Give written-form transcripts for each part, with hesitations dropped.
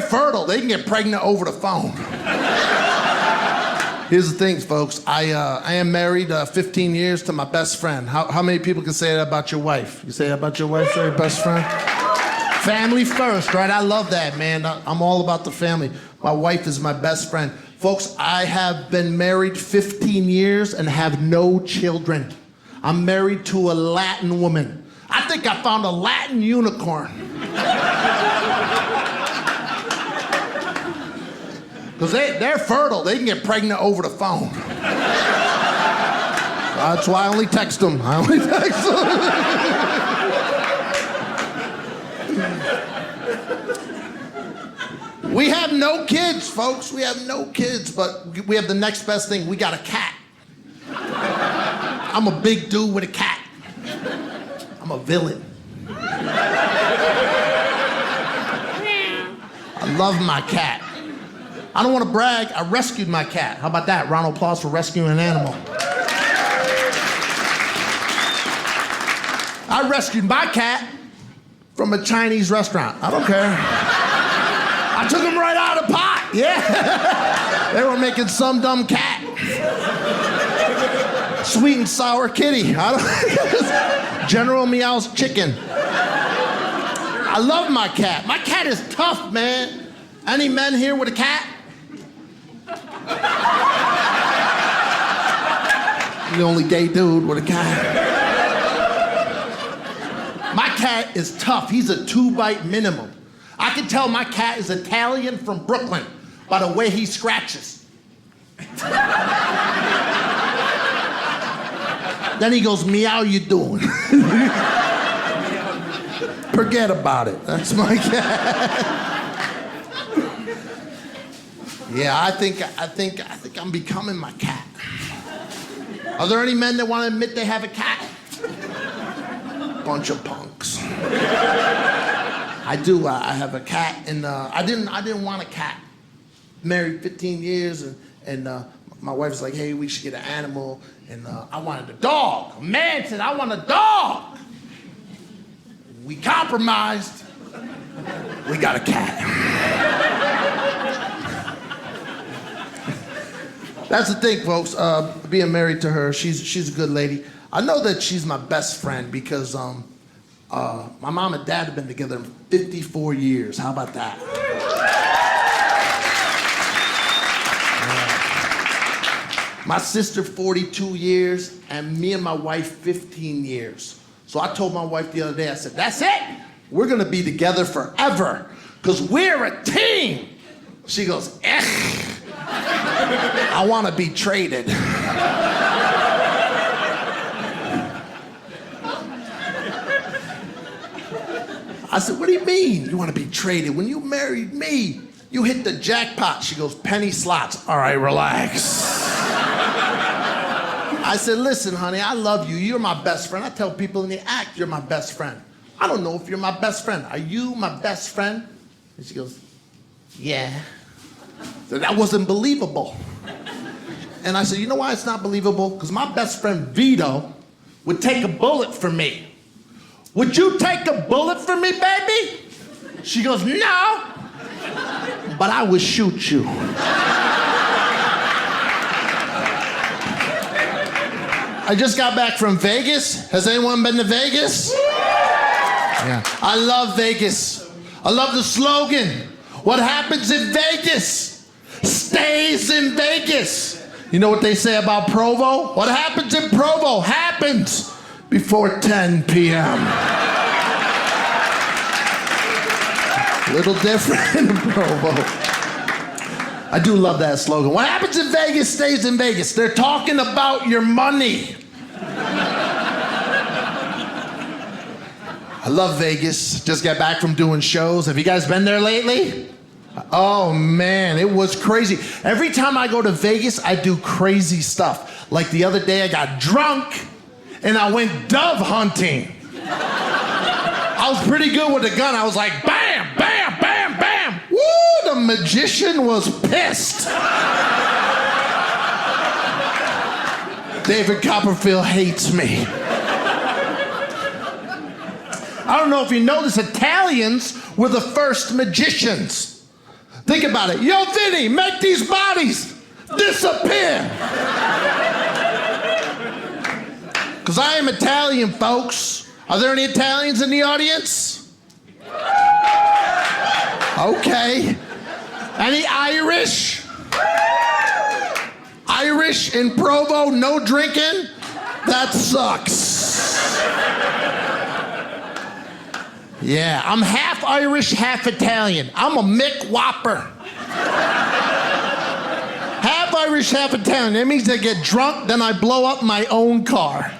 fertile. They can get pregnant over the phone. Here's the thing, folks. I am married 15 years to my best friend. How many people can say that about your wife? You say that about your wife, your best friend? Family first, right? I love that, man. I'm all about the family. My wife is my best friend. Folks, I have been married 15 years and have no children. I'm married to a Latin woman. I think I found a Latin unicorn. Because they're fertile. They can get pregnant over the phone. That's why I only text them. We have no kids, folks. We have no kids, but we have the next best thing. We got a cat. I'm a big dude with a cat. I'm a villain. I love my cat. I don't want to brag. I rescued my cat. How about that? Round of applause for rescuing an animal. I rescued my cat from a Chinese restaurant. I don't care. I took him right out of the pot. Yeah. They were making some dumb cat. Sweet and sour kitty. General Meow's chicken. I love my cat. My cat is tough, man. Any men here with a cat? I'm the only gay dude with a cat. My cat is tough. He's a 2-bite minimum. I can tell my cat is Italian from Brooklyn by the way he scratches. Then he goes, meow, you doing? Forget about it. That's my cat. Yeah, I think I'm becoming my cat. Are there any men that want to admit they have a cat? Bunch of punks. I do. I have a cat, and I didn't want a cat. Married 15 years, and my wife's like, hey, we should get an animal, and I wanted a dog. A man said, I want a dog. We compromised. We got a cat. That's the thing, folks. Being married to her, she's a good lady. I know that she's my best friend because my mom and dad have been together 54 years. How about that? My sister 42 years, and me and my wife 15 years. So I told my wife the other day, I said, that's it. We're gonna be together forever, because we're a team. She goes, I wanna be traded. I said, what do you mean you want to be traded? When you married me, you hit the jackpot. She goes, penny slots. All right, relax. I said, listen, honey, I love you. You're my best friend. I tell people in the act, you're my best friend. I don't know if you're my best friend. Are you my best friend? And she goes, yeah. So that wasn't believable. And I said, you know why it's not believable? Because my best friend, Vito, would take a bullet for me. Would you take a bullet for me, baby? She goes, no, but I would shoot you. I just got back from Vegas. Has anyone been to Vegas? Yeah. I love Vegas. I love the slogan. What happens in Vegas stays in Vegas. You know what they say about Provo? What happens in Provo happens before 10 p.m. Little different in Provo. I do love that slogan. What happens in Vegas stays in Vegas. They're talking about your money. I love Vegas. Just got back from doing shows. Have you guys been there lately? Oh man, it was crazy. Every time I go to Vegas, I do crazy stuff. Like the other day, I got drunk and I went dove hunting. I was pretty good with a gun. I was like, bam, bam, bam, bam. Woo, the magician was pissed. David Copperfield hates me. I don't know if you know this, Italians were the first magicians. Think about it. Yo, Vinny, make these bodies disappear. Because I am Italian, folks. Are there any Italians in the audience? Okay. Any Irish? Irish in Provo, no drinking? That sucks. Yeah, I'm half Irish, half Italian. I'm a Mick Whopper. Half Irish, half Italian. That means I get drunk, then I blow up my own car.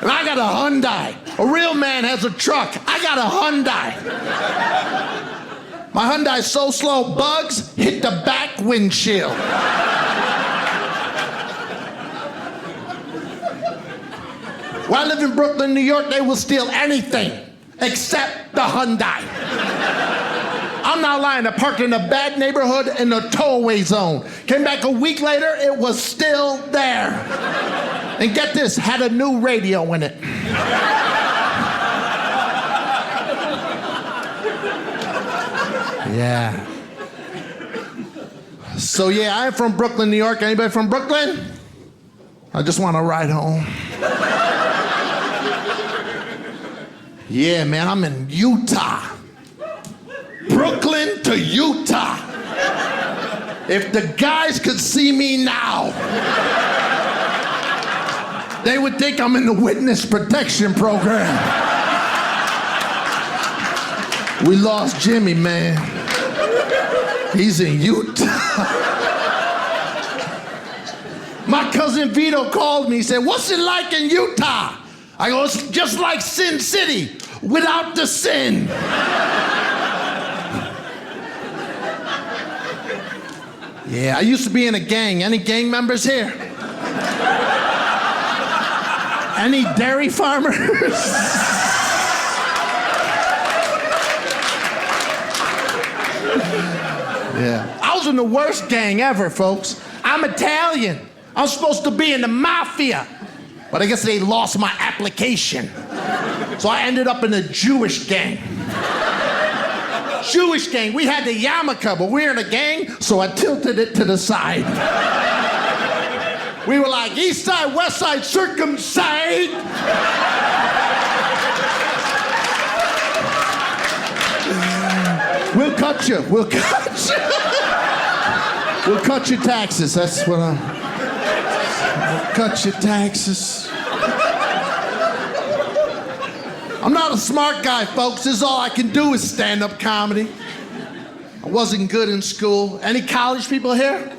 And I got a Hyundai. A real man has a truck. I got a Hyundai. My Hyundai's so slow, bugs hit the back windshield. When I live in Brooklyn, New York, they will steal anything except the Hyundai. I'm not lying. I parked in a bad neighborhood in the towaway zone. Came back a week later, it was still there. And get this, had a new radio in it. Yeah. So yeah, I'm from Brooklyn, New York. Anybody from Brooklyn? I just want to ride home. Yeah, man, I'm in Utah. Brooklyn to Utah. If the guys could see me now, they would think I'm in the witness protection program. We lost Jimmy, man. He's in Utah. My cousin Vito called me. He said, "What's it like in Utah?" I go, "It's just like Sin City without the sin." Yeah, I used to be in a gang. Any gang members here? Any dairy farmers? Yeah. I was in the worst gang ever, folks. I'm Italian. I'm supposed to be in the mafia. But I guess they lost my application. So I ended up in a Jewish gang. Jewish gang. We had the yarmulke, but we were in a gang, so I tilted it to the side. We were like, east side, west side, circumcised. We'll cut you. We'll cut you. We'll cut your taxes. That's what I'm... We'll cut your taxes. I'm not a smart guy, folks. This is all I can do is stand-up comedy. I wasn't good in school. Any college people here?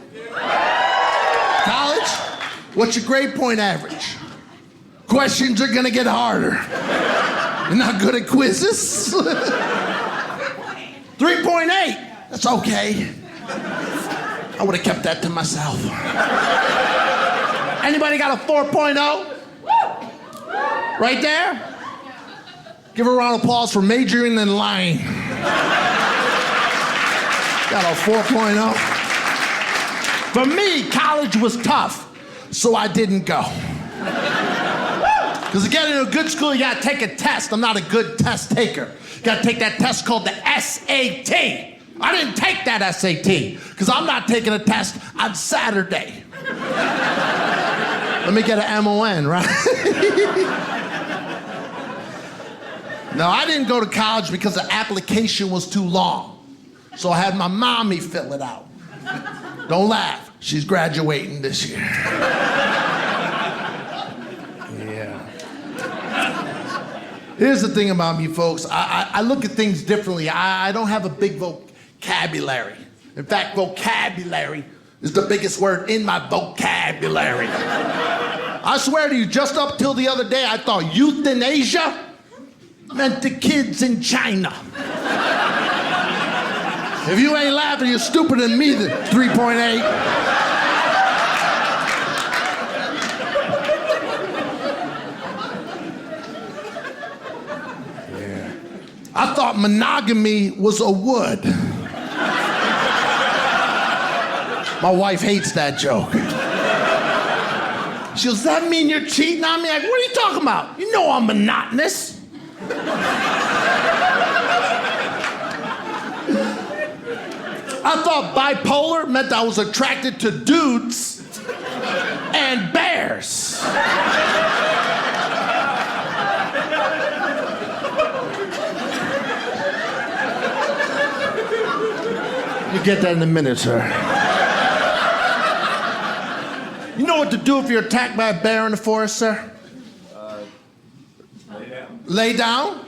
College? What's your grade point average? Questions are gonna get harder. You're not good at quizzes? 3.8. That's okay. I would have kept that to myself. Anybody got a 4.0? Right there? Give a round of applause for majoring in lying. Got a 4.0. For me, college was tough, so I didn't go. Because to get into a good school, you gotta take a test. I'm not a good test taker. You gotta take that test called the SAT. I didn't take that SAT, because I'm not taking a test on Saturday. Let me get an MON, right? No, I didn't go to college because the application was too long. So I had my mommy fill it out. Don't laugh, she's graduating this year. Yeah. Here's the thing about me, folks. I look at things differently. I don't have a big vocabulary. In fact, vocabulary is the biggest word in my vocabulary. I swear to you, just up till the other day, I thought euthanasia meant the kids in China. If you ain't laughing, you're stupider than me, the 3.8. Yeah. I thought monogamy was a wood. My wife hates that joke. She goes, "Does that mean you're cheating on me?" Like, what are you talking about? You know I'm monotonous. I thought bipolar meant I was attracted to dudes and bears. You get that in a minute, sir. You know what to do if you're attacked by a bear in the forest, sir? Lay down. Lay down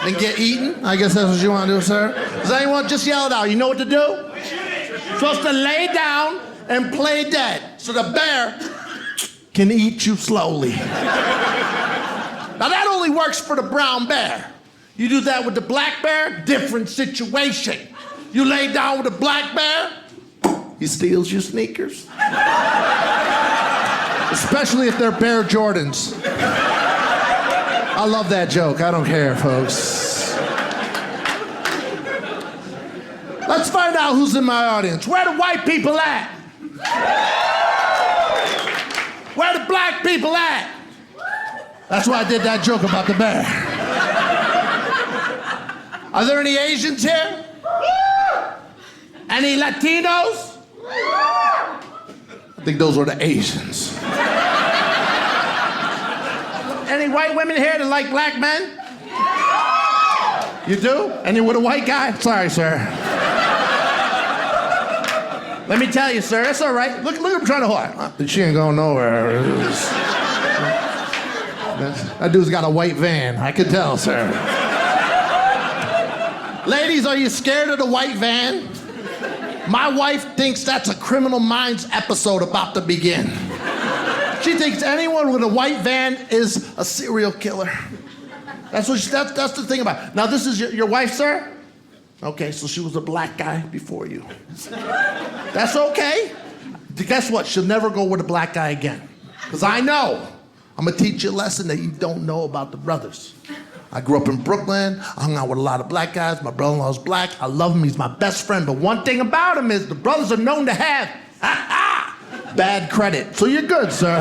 and get eaten? I guess that's what you want to do, sir. Does anyone just yell it out? You know what to do? You're supposed to lay down and play dead so the bear can eat you slowly. Now that only works for the brown bear. You do that with the black bear, different situation. You lay down with a black bear, he steals your sneakers. Especially if they're Bear Jordans. I love that joke. I don't care, folks. Let's find out who's in my audience. Where the white people at? Where the black people at? That's why I did that joke about the bear. Are there any Asians here? Any Latinos? I think those were the Asians. Any white women here that like black men? You do? And you with a white guy? Sorry, sir. Let me tell you, sir, it's all right. Look, I'm trying to hold. She ain't going nowhere. That dude's got a white van. I could tell, sir. Ladies, are you scared of the white van? My wife thinks that's a Criminal Minds episode about to begin. She thinks anyone with a white van is a serial killer. That's the thing about it. Now, this is your wife, sir? Okay, so she was a black guy before you. That's okay. Guess what? She'll never go with a black guy again. Because I know I'm going to teach you a lesson that you don't know about the brothers. I grew up in Brooklyn. I hung out with a lot of black guys. My brother-in-law's black. I love him. He's my best friend. But one thing about him is the brothers are known to have bad credit. So you're good, sir.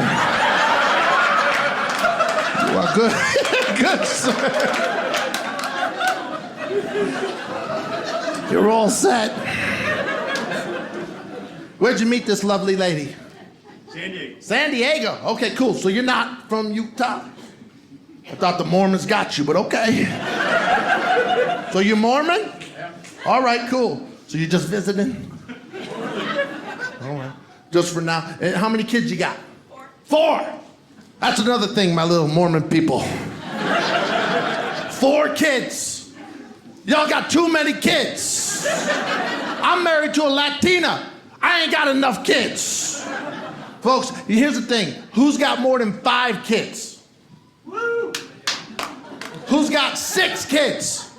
You are good. Good, sir. You're all set. Where'd you meet this lovely lady? San Diego. San Diego. Okay, cool. So you're not from Utah? I thought the Mormons got you, but okay. So you're Mormon? Yeah. All right, cool. So you're just visiting? All right. Just for now. And how many kids you got? 4. That's another thing, my little Mormon people. 4 kids. Y'all got too many kids. I'm married to a Latina. I ain't got enough kids. Folks, here's the thing. Who's got more than 5 kids? Woo. Who's got 6 kids?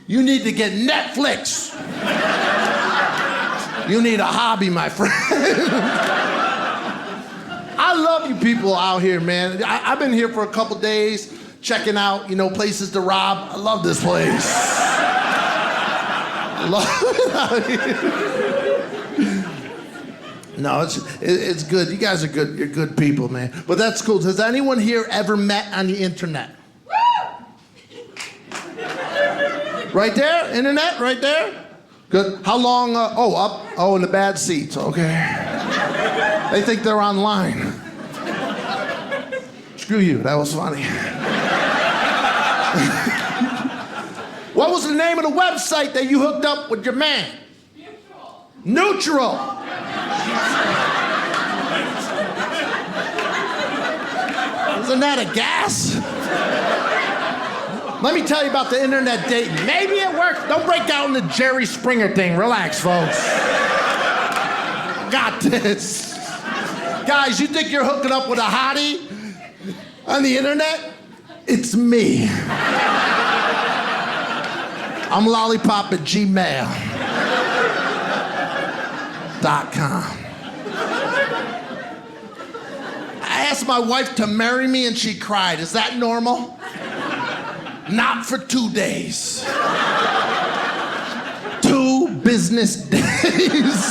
You need to get Netflix. You need a hobby, my friend. I love you people out here, man. I've been here for a couple days, checking out, places to rob. I love this place. I love it out here. No, it's good. You guys are good. You're good people, man. But that's cool. Has anyone here ever met on the internet? Right there? Internet? Right there? Good. How long? Up. Oh, in the bad seats. Okay. They think they're online. Screw you. That was funny. What was the name of the website that you hooked up with your man? Neutral. Isn't that a gas? Let me tell you about the internet dating. Maybe it works. Don't break out in the Jerry Springer thing. Relax, folks. Got this. Guys, you think you're hooking up with a hottie on the internet? It's me. I'm lollipop@gmail.com. I asked my wife to marry me and she cried. Is that normal? Not for 2 days. 2 business days.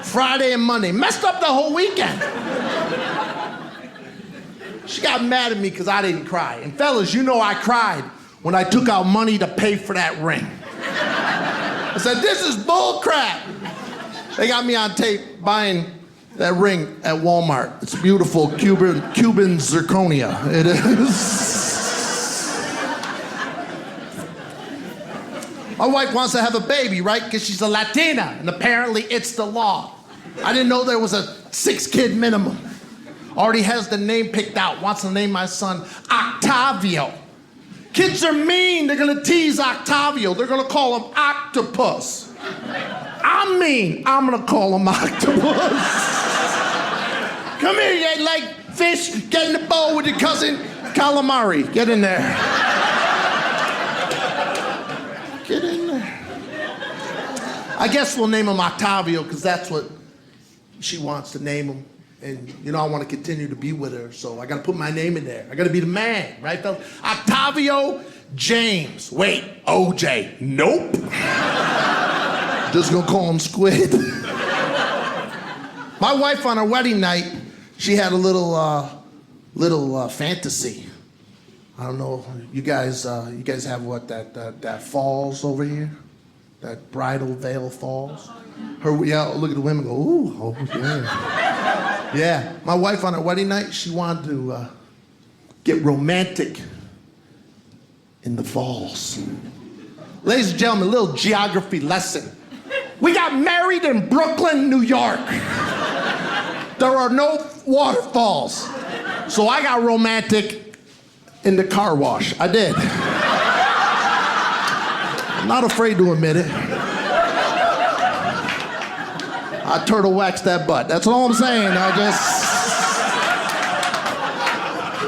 Friday and Monday. Messed up the whole weekend. She got mad at me because I didn't cry. And fellas, you know I cried when I took out money to pay for that ring. I said, this is bull crap. They got me on tape buying that ring at Walmart. It's beautiful Cuban zirconia. It is. My wife wants to have a baby, right? Because she's a Latina, and apparently it's the law. I didn't know there was a 6-kid minimum. Already has the name picked out. Wants to name my son Octavio. Kids are mean. They're gonna tease Octavio. They're gonna call him Octopus. I'm mean. I'm gonna call him Octopus. Come here, you like fish? Get in the bowl with your cousin Calamari. Get in there. Get in there. I guess we'll name him Octavio because that's what she wants to name him. And, I want to continue to be with her, so I got to put my name in there. I got to be the man, right, fellas? Octavio James. Wait, OJ. Nope. Just going to call him Squid. My wife, on her wedding night, she had a little fantasy. I don't know, you guys have what, that falls over here? That bridal veil falls? Look at the women go, ooh, oh, yeah. Yeah, my wife on her wedding night, she wanted to get romantic in the falls. Ladies and gentlemen, a little geography lesson. We got married in Brooklyn, New York. There are no waterfalls. So I got romantic in the car wash. I did. I'm not afraid to admit it. I turtle waxed that butt. That's all I'm saying.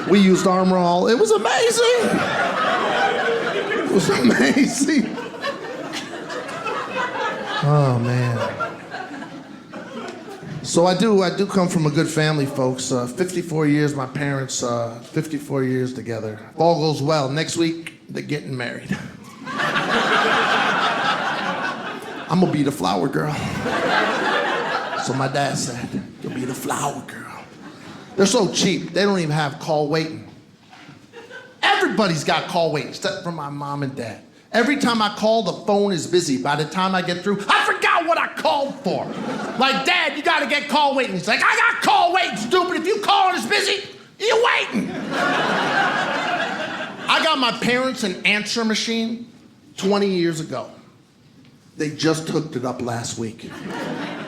We used Armor All. It was amazing. It was amazing. Oh, man. So I do come from a good family, folks. 54 years, my parents, 54 years together. If all goes well, next week, they're getting married. I'm gonna be the flower girl. So my dad said, you'll be the flower girl. They're so cheap, they don't even have call waiting. Everybody's got call waiting, except for my mom and dad. Every time I call, the phone is busy. By the time I get through, I forgot what I called for. Like, Dad, you gotta get call waiting. He's like, I got call waiting, stupid. If you call and it's busy, you're waiting. I got my parents an answer machine 20 years ago. They just hooked it up last week.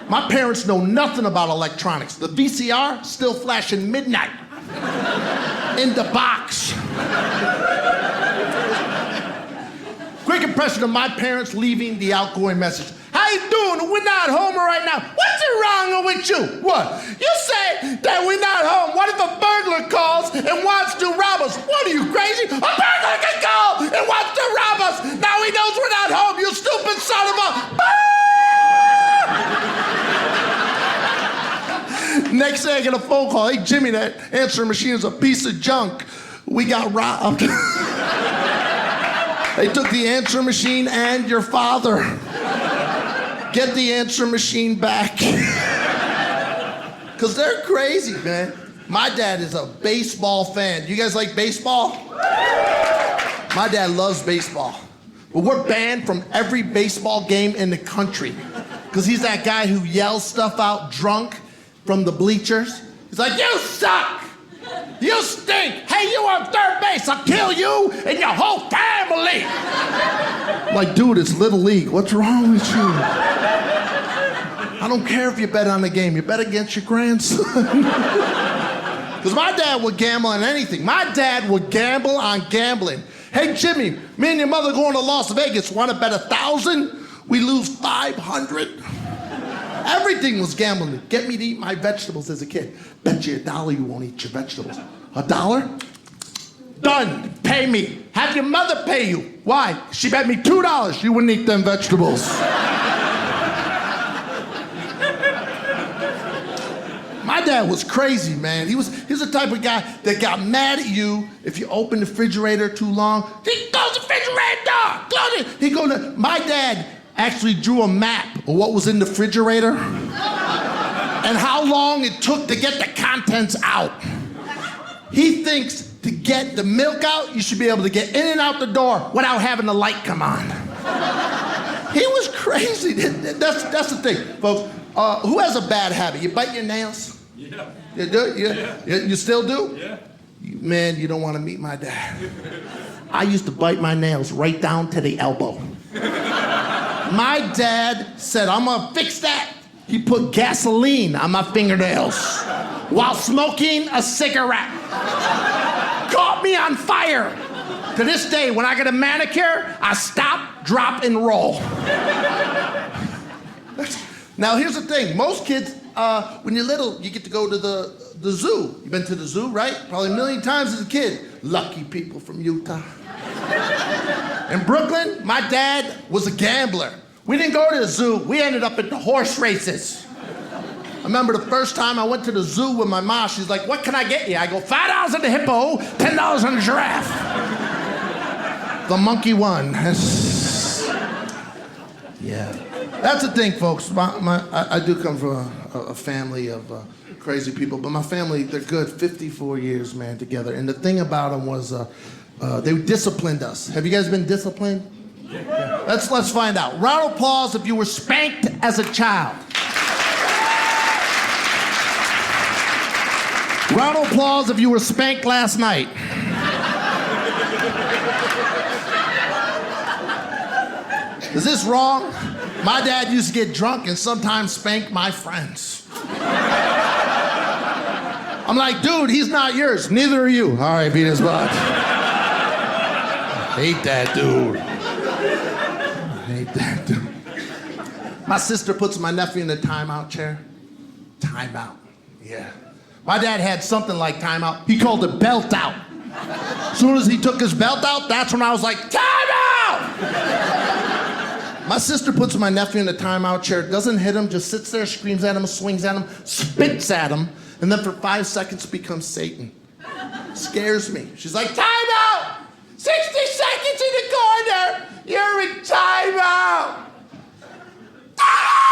My parents know nothing about electronics. The VCR still flashing midnight in the box. Quick impression of my parents leaving the outgoing message. How you doing? We're not home right now. What's wrong with you? What? You say that we're not home. What if a burglar calls and wants to rob us? What are you, crazy? A burglar can call and wants to rob us. Now he knows we're not home, you stupid son of a... Next day I get a phone call. Hey, Jimmy, that answering machine is a piece of junk. We got robbed. They took the answering machine and your father. Get the answering machine back. Because they're crazy, man. My dad is a baseball fan. You guys like baseball? My dad loves baseball. But we're banned from every baseball game in the country. Because he's that guy who yells stuff out drunk from the bleachers. He's like, you suck! You stink! Hey, you on third base! I'll kill you and your whole family! Like, dude, it's Little League. What's wrong with you? I don't care if you bet on the game. You bet against your grandson. Because my dad would gamble on anything. My dad would gamble on gambling. Hey, Jimmy, me and your mother going to Las Vegas. Want to bet 1,000? We lose 500. Everything was gambling. Get me to eat my vegetables as a kid. Bet you $1 you won't eat your vegetables. $1? Done. Pay me. Have your mother pay you. Why? She bet me $2 you wouldn't eat them vegetables. My dad was crazy, man. He was the type of guy that got mad at you if you opened the refrigerator too long. He close the refrigerator door. Close it. My dad actually drew a map of what was in the refrigerator and how long it took to get the contents out. He thinks to get the milk out, you should be able to get in and out the door without having the light come on. He was crazy. crazy. That's the thing, folks. Who has a bad habit? You bite your nails? Yeah. You do? You still do? Yeah. Man, you don't want to meet my dad. I used to bite my nails right down to the elbow. My dad said, I'm gonna fix that. He put gasoline on my fingernails while smoking a cigarette. Caught me on fire. To this day, when I get a manicure, I stop, drop, and roll. Now, here's the thing. Most kids, when you're little, you get to go to the zoo. You've been to the zoo, right? Probably a million times as a kid. Lucky people from Utah. In Brooklyn, my dad was a gambler. We didn't go to the zoo. We ended up at the horse races. I remember the first time I went to the zoo with my mom. She's like, what can I get you? I go, $5 on the hippo, $10 on the giraffe. The monkey won. Yeah. That's the thing, folks. I do come from a family of crazy people, but my family, they're good. 54 years, man, together. And the thing about them was they disciplined us. Have you guys been disciplined? Yeah. Let's find out. Round of applause if you were spanked as a child. Round of applause if you were spanked last night. Is this wrong? My dad used to get drunk and sometimes spank my friends. I'm like, dude, he's not yours. Neither are you. All right, beat his butt. Hate that dude. Hate that dude. My sister puts my nephew in the timeout chair. Timeout. Yeah. My dad had something like timeout. He called it belt out. As soon as he took his belt out, that's when I was like, timeout! My sister puts my nephew in the timeout chair, doesn't hit him, just sits there, screams at him, swings at him, spits at him, and then for 5 seconds becomes Satan. Scares me. She's like, timeout! 60 seconds in the corner! You're in timeout! Ah!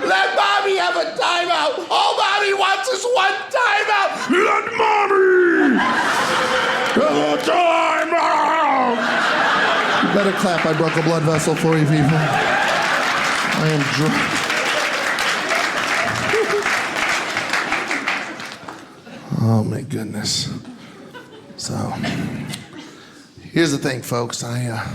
Let mommy have a timeout! All mommy wants is one timeout! Let mommy have a timeout! You better clap, I broke a blood vessel for you people. I am drunk. Oh my goodness. So, here's the thing, folks. I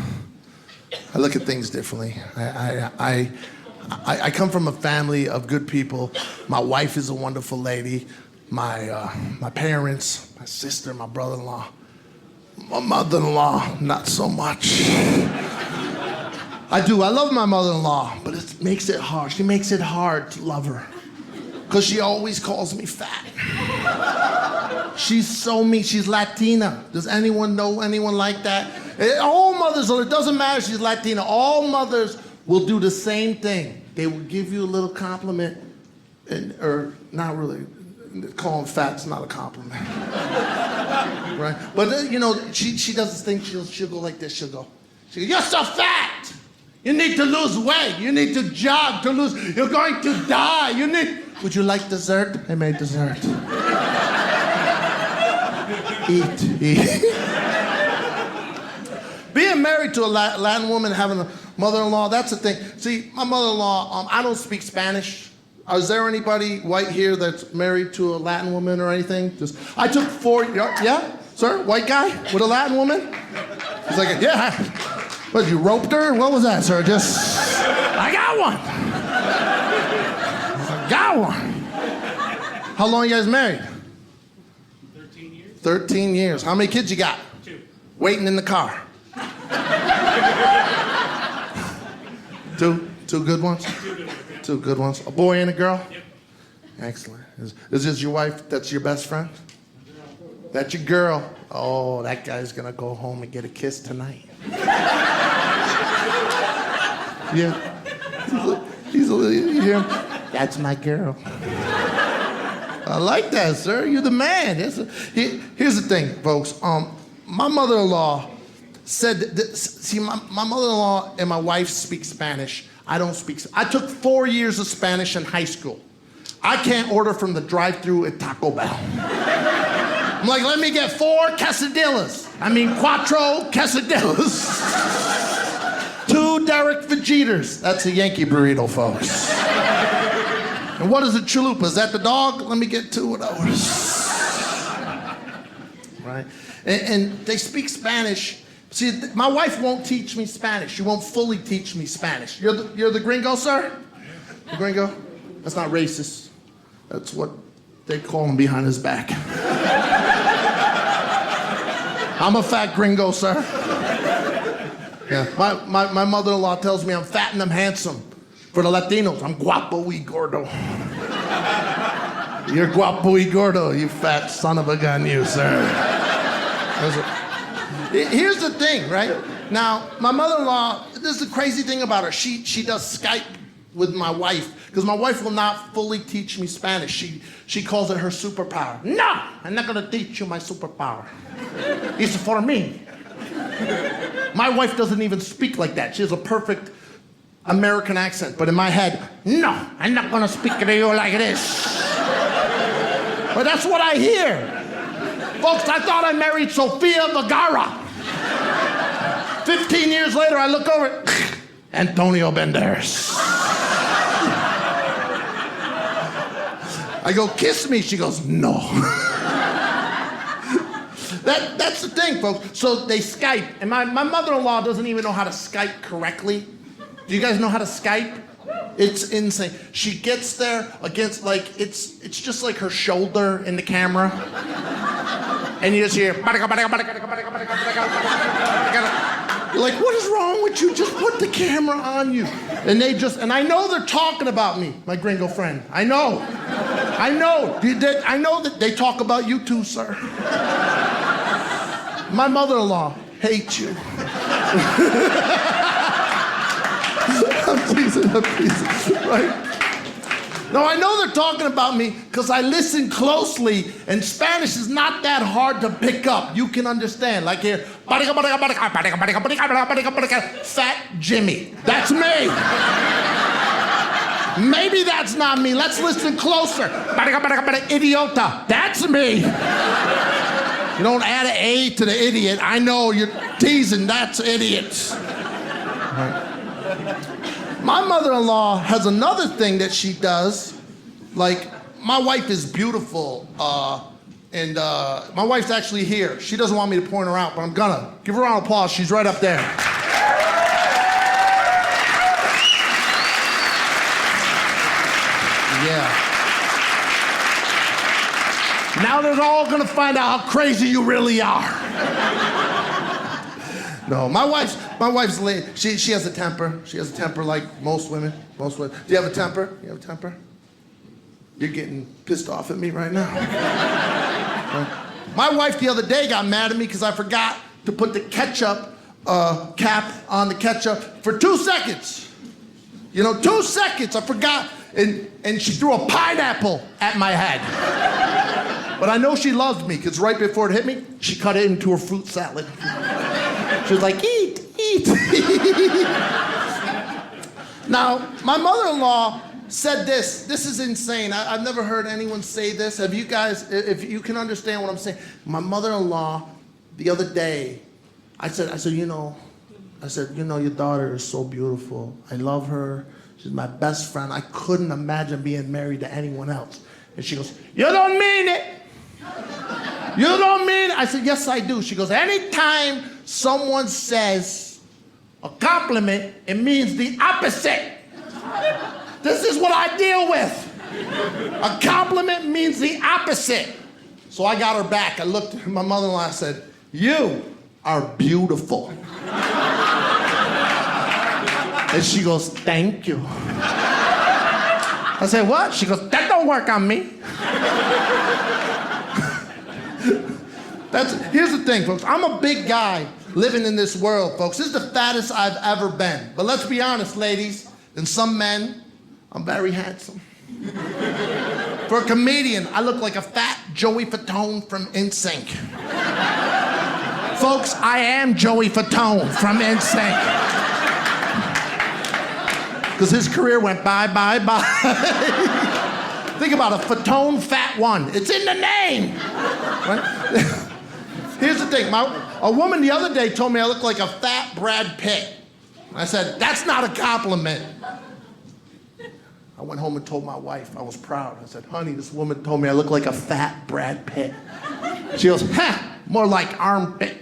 look at things differently. I come from a family of good people. My wife is a wonderful lady. My parents, my sister, my brother-in-law. My mother-in-law, not so much. I love my mother-in-law, but it makes it hard. She makes it hard to love her. Because she always calls me fat. She's so mean. She's Latina. Does anyone know anyone like that? All mothers, it doesn't matter if she's Latina. All mothers will do the same thing. They will give you a little compliment, or not really. Calling fat's not a compliment. Right? But she does this thing. She'll go like this. She'll go, you're so fat. You need to lose weight. You need to jog to lose. You're going to die. Would you like dessert? I made dessert. Eat. Being married to a Latin woman, having a mother-in-law, that's the thing. See, my mother-in-law, I don't speak Spanish. Is there anybody white here that's married to a Latin woman or anything? I took 4 years. Yeah? Sir? White guy with a Latin woman? He's like, yeah. What, you roped her? What was that, sir? I got one. I got one. How long you guys married? 13 years. 13 years. How many kids you got? 2. Waiting in the car. 2? 2 good ones? 2 good ones. 2 good ones. A boy and a girl? Yep. Excellent. Is this your wife? That's your best friend? That's your girl. Oh, that guy's gonna go home and get a kiss tonight. Yeah. You hear him? That's my girl. I like that, sir. You're the man. Here's the thing, folks. My mother-in-law said that, see, my mother-in-law and my wife speak Spanish. I don't speak. I took 4 years of Spanish in high school. I can't order from the drive-thru at Taco Bell. I'm like, let me get 4 quesadillas. 4 quesadillas. 2 Derek Vegeters. That's a Yankee burrito, folks. And what is a chalupa? Is that the dog? Let me get 2 of those. Right? And they speak Spanish. See, my wife won't teach me Spanish. She won't fully teach me Spanish. You're the gringo, sir? The gringo? That's not racist. That's what they call him behind his back. I'm a fat gringo, sir. Yeah, my mother-in-law tells me I'm fat and I'm handsome. For the Latinos, I'm guapo y gordo. You're guapo y gordo, you fat son of a gun, you, sir. Here's the thing, right? Now, my mother-in-law, this is the crazy thing about her. She does Skype with my wife, because my wife will not fully teach me Spanish. She calls it her superpower. No, I'm not gonna teach you my superpower. It's for me. My wife doesn't even speak like that. She has a perfect American accent, but in my head, no, I'm not gonna speak to you like this. But that's what I hear. Folks, I thought I married Sofia Vergara. 15 years later, I look over, Antonio Banderas. I go, kiss me. She goes, no. That's the thing, folks. So they Skype, and my mother-in-law doesn't even know how to Skype correctly. Do you guys know how to Skype? It's insane. She gets there against, like, it's just like her shoulder in the camera. And you just hear, you're like, what is wrong with you? Just put the camera on you. And I know they're talking about me, my gringo friend. I know. I know that they talk about you too, sir. My mother-in-law hates you. I'm teasing, right? No, I know they're talking about me because I listen closely, and Spanish is not that hard to pick up. You can understand. Like here, Fat Jimmy. That's me. Maybe that's not me. Let's listen closer. Idiota. That's me. You don't add an A to the idiot. I know you're teasing. That's idiots. Right. My mother-in-law has another thing that she does. Like, my wife is beautiful, and my wife's actually here. She doesn't want me to point her out, but I'm gonna. Give her a round of applause. She's right up there. Yeah. Now they're all gonna find out how crazy you really are. No, my wife's late. She has a temper. She has a temper like most women. Do you have a temper? You have a temper? You're getting pissed off at me right now. My wife the other day got mad at me because I forgot to put the ketchup cap on the ketchup for 2 seconds. 2 seconds, I forgot. And she threw a pineapple at my head. But I know she loved me because right before it hit me, she cut it into her fruit salad. She was like, eat. Now, my mother-in-law said this. This is insane. I've never heard anyone say this. Have you guys, if you can understand what I'm saying. My mother-in-law, the other day, I said, your daughter is so beautiful. I love her. She's my best friend. I couldn't imagine being married to anyone else. And she goes, you don't mean it. You don't mean it. I said, yes, I do. She goes, anytime someone says a compliment, it means the opposite. This is what I deal with. A compliment means the opposite. So I got her back. I looked at my mother-in-law and I said, you are beautiful. And she goes, thank you. I said, what? She goes, that don't work on me. Here's the thing, folks. I'm a big guy living in this world, folks. This is the fattest I've ever been. But let's be honest, ladies, and some men, I'm very handsome. For a comedian, I look like a fat Joey Fatone from NSYNC. Folks, I am Joey Fatone from NSYNC. Because his career went bye. Think about it, Fatone Fat One. It's in the name. Right? Here's the thing. A woman the other day told me I look like a fat Brad Pitt. I said, that's not a compliment. I went home and told my wife. I was proud. I said, honey, this woman told me I look like a fat Brad Pitt. She goes, more like armpit.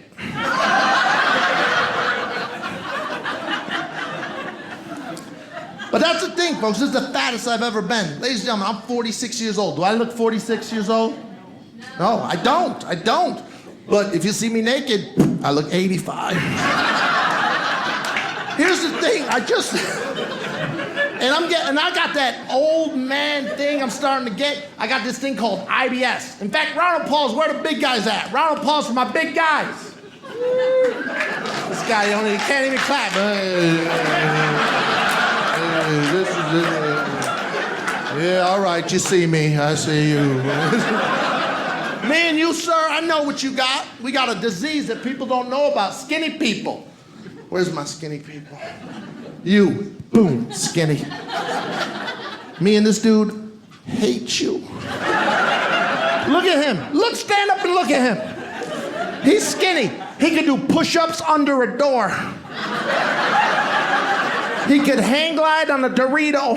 But that's the thing, folks. This is the fattest I've ever been. Ladies and gentlemen, I'm 46 years old. Do I look 46 years old? No, I don't. But if you see me naked, I look 85. Here's the thing, I got that old man thing I'm starting to get. I got this thing called IBS. In fact, round of applause, where the big guys at? Round of applause for my big guys. This guy, he can't even clap. Yeah, all right, you see me, I see you. Me and you, sir, I know what you got. We got a disease that people don't know about, skinny people. Where's my skinny people? You, boom, skinny. Me and this dude hate you. Look at him. Stand up and look at him. He's skinny. He can do push-ups under a door. He could hang glide on a Dorito.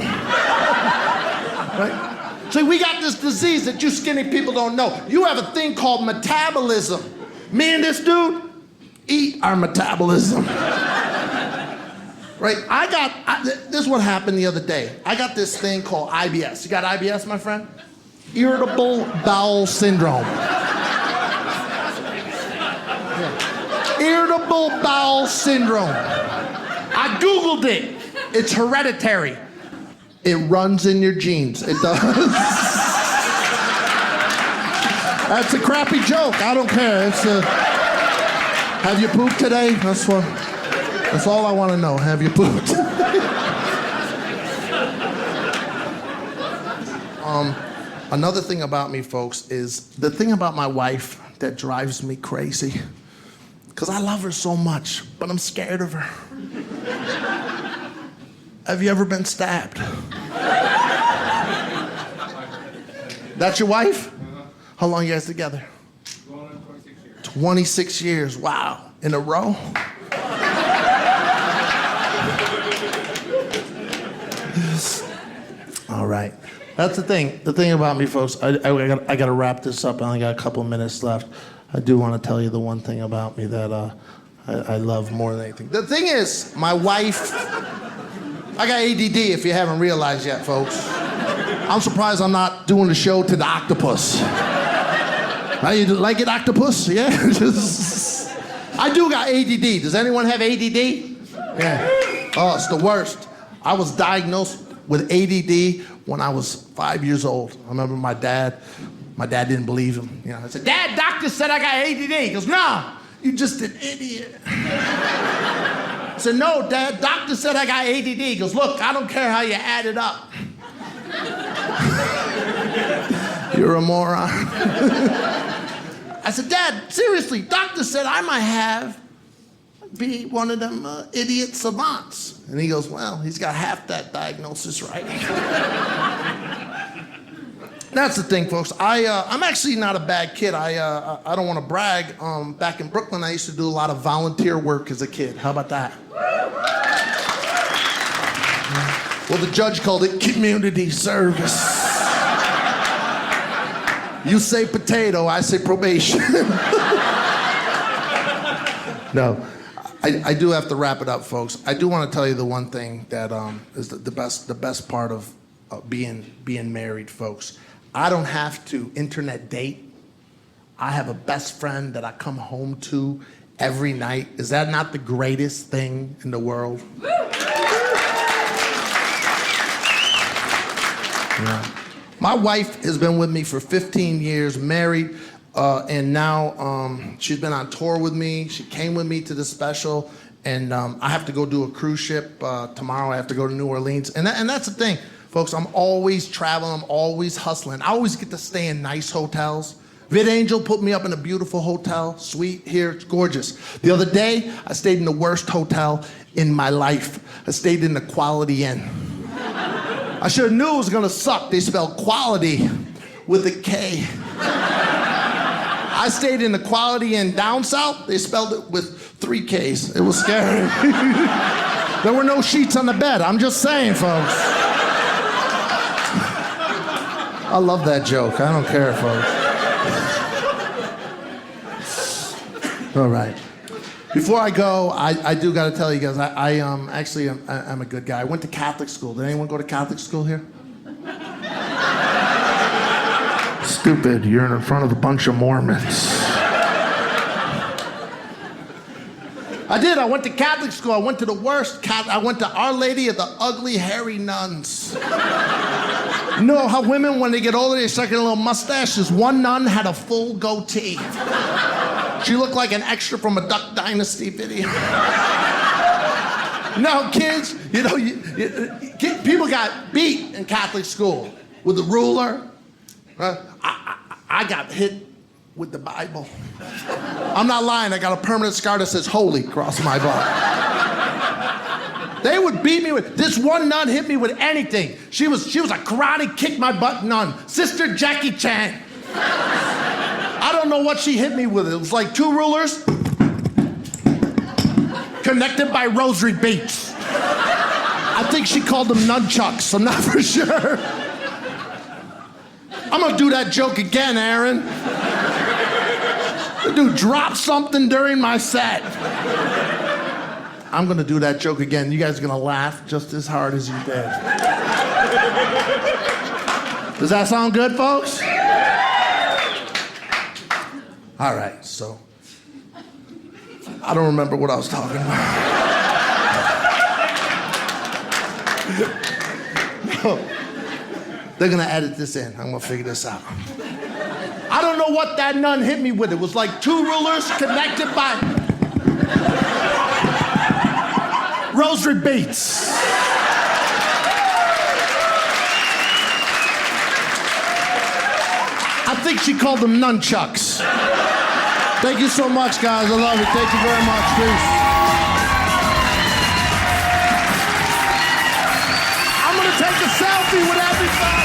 Right? See, we got this disease that you skinny people don't know. You have a thing called metabolism. Me and this dude eat our metabolism. Right? This is what happened the other day. I got this thing called IBS. You got IBS, my friend? Irritable bowel syndrome. Yeah. Irritable bowel syndrome. I Googled it. It's hereditary. It runs in your genes. It does. That's a crappy joke. I don't care. Have you pooped today? That's all I want to know. Have you pooped? Another thing about me, folks, is the thing about my wife that drives me crazy. Because I love her so much, but I'm scared of her. Have you ever been stabbed? That's your wife? Uh-huh. How long you guys together? Going on 26 years. 26 years, wow. In a row? All right. That's the thing. The thing about me, folks, I got to wrap this up. I only got a couple of minutes left. I do want to tell you the one thing about me that I love more than anything. The thing is, my wife, I got ADD if you haven't realized yet, folks. I'm surprised I'm not doing the show to the octopus. How you like it, octopus? Yeah? I do got ADD. Does anyone have ADD? Yeah. Oh, it's the worst. I was diagnosed with ADD when I was 5 years old. I remember my dad didn't believe him. I said, Dad, doctor said I got ADD. He goes, no, you just an idiot. I said, no, Dad, doctor said I got ADD. He goes, look, I don't care how you add it up. You're a moron. I said, Dad, seriously, doctor said I might be one of them idiot savants. And he goes, well, he's got half that diagnosis right. That's the thing, folks. I'm actually not a bad kid. I don't want to brag. Back in Brooklyn, I used to do a lot of volunteer work as a kid. How about that? Well, the judge called it community service. You say potato, I say probation. No, I do have to wrap it up, folks. I do want to tell you the one thing that is the best part of being married, folks. I don't have to internet date. I have a best friend that I come home to every night. Is that not the greatest thing in the world? Yeah. My wife has been with me for 15 years, married, and now she's been on tour with me. She came with me to the special, and I have to go do a cruise ship tomorrow. I have to go to New Orleans, and that's the thing. Folks, I'm always traveling, I'm always hustling. I always get to stay in nice hotels. VidAngel put me up in a beautiful hotel, suite here, it's gorgeous. The other day, I stayed in the worst hotel in my life. I stayed in the Quality Inn. I should have knew it was gonna suck. They spelled quality with a K. I stayed in the Quality Inn down south, they spelled it with 3 Ks. It was scary. There were no sheets on the bed. I'm just saying, folks. I love that joke. I don't care, folks. All right. Before I go, I do got to tell you guys, I'm a good guy. I went to Catholic school. Did anyone go to Catholic school here? Stupid. You're in front of a bunch of Mormons. I did. I went to Catholic school. I went to the worst. I went to Our Lady of the Ugly, Hairy Nuns. You know how women, when they get older, they start getting a little mustache? This one nun had a full goatee. She looked like an extra from a Duck Dynasty video. Now, kids, people got beat in Catholic school with a ruler. I got hit with the Bible. I'm not lying. I got a permanent scar that says "Holy" across my body. They would beat me with. This one nun hit me with anything. She was a karate kick my butt nun, Sister Jackie Chan. I don't know what she hit me with. It was like 2 rulers connected by rosary beads. I think she called them nunchucks. I'm not for sure. I'm gonna do that joke again, Aaron. The dude dropped something during my set. I'm gonna do that joke again. You guys are gonna laugh just as hard as you did. Does that sound good, folks? All right, so I don't remember what I was talking about. They're gonna edit this in. I'm gonna figure this out. I don't know what that nun hit me with. It was like 2 rulers connected by rosary beads. I think she called them nunchucks. Thank you so much, guys. I love it. Thank you very much. Peace. I'm gonna take a selfie with everybody.